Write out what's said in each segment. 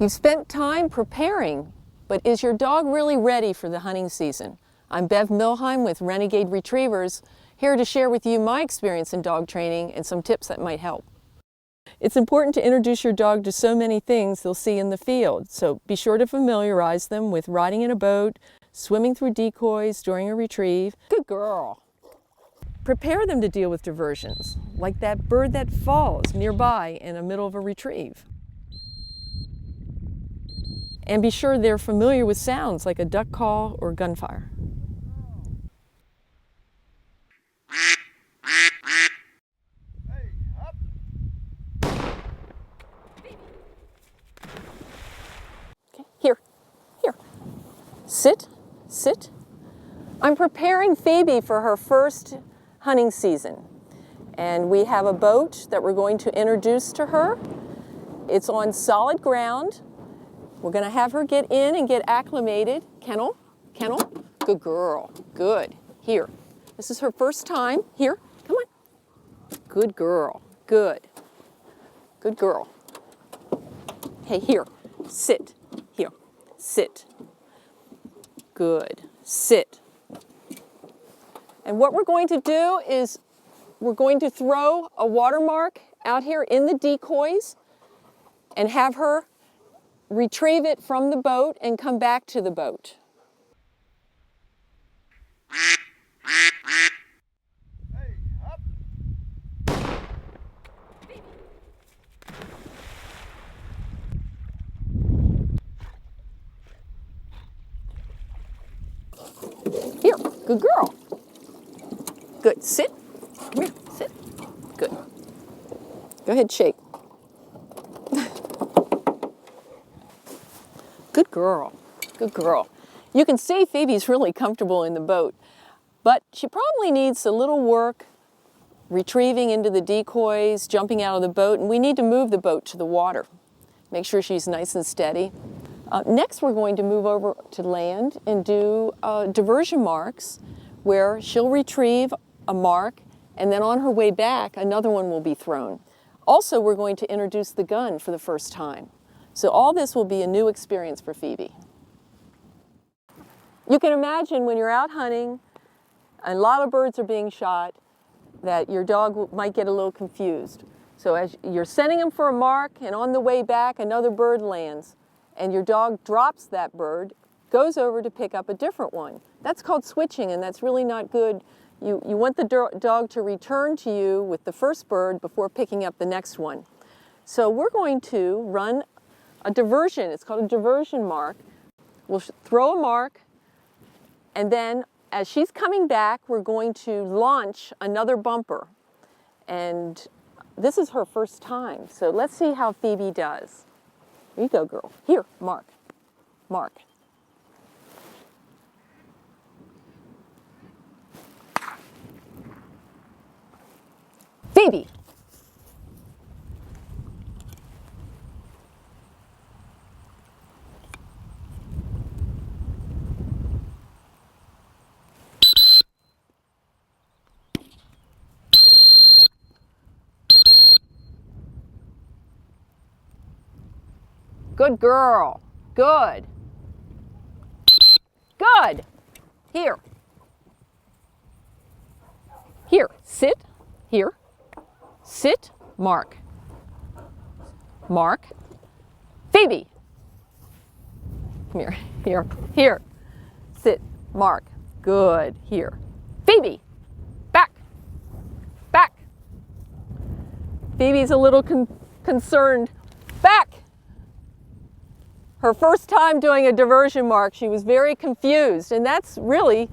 You've spent time preparing, but is your dog really ready for the hunting season? I'm Bev Millheim with Renegade Retrievers, here to share with you my experience in dog training and some tips that might help. It's important to introduce your dog to so many things they'll see in the field, so be sure to familiarize them with riding in a boat, swimming through decoys during a retrieve. Good girl. Prepare them to deal with diversions, like that bird that falls nearby in the middle of a retrieve. And be sure they're familiar with sounds like a duck call or gunfire. Okay, here. Sit, sit. I'm preparing Phoebe for her first hunting season. And we have a boat that we're going to introduce to her. It's on solid ground. We're going to have her get in and get acclimated. Kennel, kennel. Good girl. Good. Here. This is her first time. Here. Come on. Good girl. Good. Good girl. Hey, here. Sit. Here. Sit. Good. Sit. And what we're going to do is we're going to throw a watermark out here in the decoys and have her retrieve it from the boat and come back to the boat. Here, good girl. Good, sit. Come here, sit. Good. Go ahead, shake. Good girl, good girl. You can see Phoebe's really comfortable in the boat, but she probably needs a little work retrieving into the decoys, jumping out of the boat, and we need to move the boat to the water. Make sure she's nice and steady. Next, we're going to move over to land and do diversion marks, where she'll retrieve a mark, and then on her way back, another one will be thrown. Also, we're going to introduce the gun for the first time. So all this will be a new experience for Phoebe. You can imagine when you're out hunting, and a lot of birds are being shot, that your dog might get a little confused. So as you're sending him for a mark, and on the way back, another bird lands, and your dog drops that bird, goes over to pick up a different one. That's called switching, and that's really not good. You want the dog to return to you with the first bird before picking up the next one. So we're going to run a diversion. It's called a diversion mark. We'll throw a mark, and then as she's coming back, we're going to launch another bumper. And this is her first time, so let's see how Phoebe does. Here you go, girl. Here, mark. Mark. Phoebe. Good girl. Good. Good. Here. Here. Sit. Here. Sit. Mark. Mark. Phoebe. Come here. Here. Here. Sit. Mark. Good. Here. Phoebe. Back. Back. Phoebe's a little concerned. Back. Her first time doing a diversion mark, she was very confused, and that's really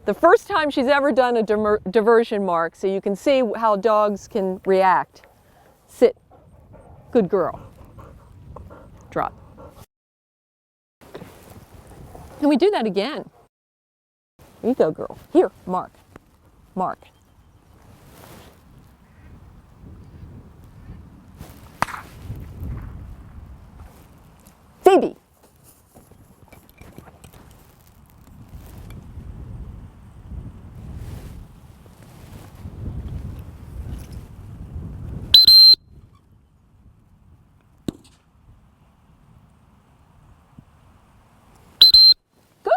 the first time she's ever done a diversion mark, so you can see how dogs can react. Sit. Good girl. Drop. And we do that again. Here you go, girl. Here, mark. Mark. Phoebe.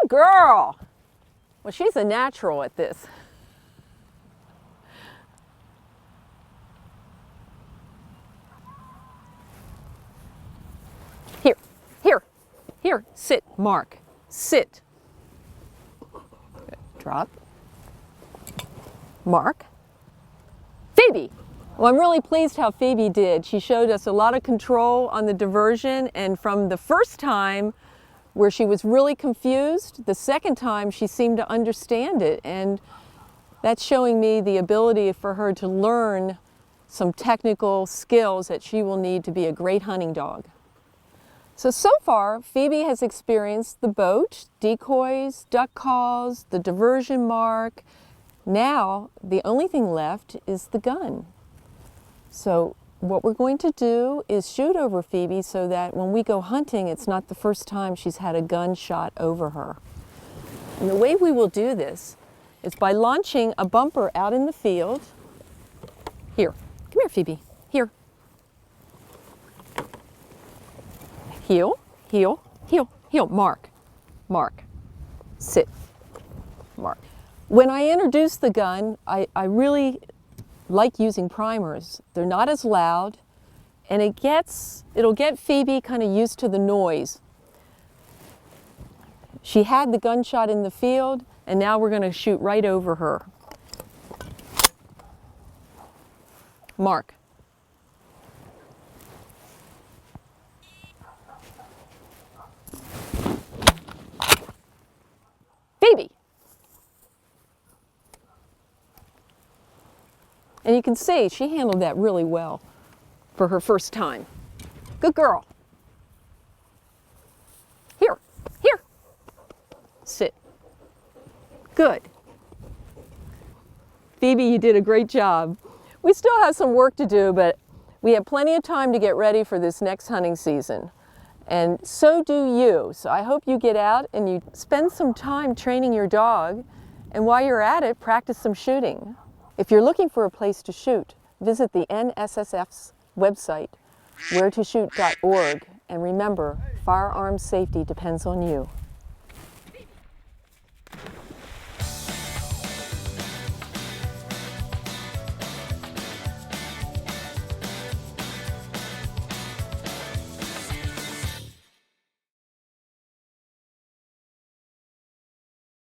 Good girl. Well, she's a natural at this. Here, here, here, sit, Mark, sit. Good. Drop. Mark. Phoebe. Well, I'm really pleased how Phoebe did. She showed us a lot of control on the diversion, and from the first time where she was really confused, the second time she seemed to understand it, and that's showing me the ability for her to learn some technical skills that she will need to be a great hunting dog. So far, Phoebe has experienced the boat, decoys, duck calls, the diversion mark. Now, the only thing left is the gun. So what we're going to do is shoot over Phoebe so that when we go hunting, it's not the first time she's had a gun shot over her. And the way we will do this is by launching a bumper out in the field. Here, come here, Phoebe, here. Heel, heel, heel, heel, mark, mark, sit, mark. When I introduce the gun, I really like using primers. They're not as loud, and it'll get Phoebe kind of used to the noise. She had the gunshot in the field, and now we're going to shoot right over her. Mark. Phoebe. And you can see she handled that really well for her first time. Good girl. Here, here. Sit. Good. Phoebe, you did a great job. We still have some work to do, but we have plenty of time to get ready for this next hunting season. And so do you. So I hope you get out and you spend some time training your dog, and while you're at it, practice some shooting. If you're looking for a place to shoot, visit the NSSF's website, wheretoshoot.org, and remember, firearm safety depends on you.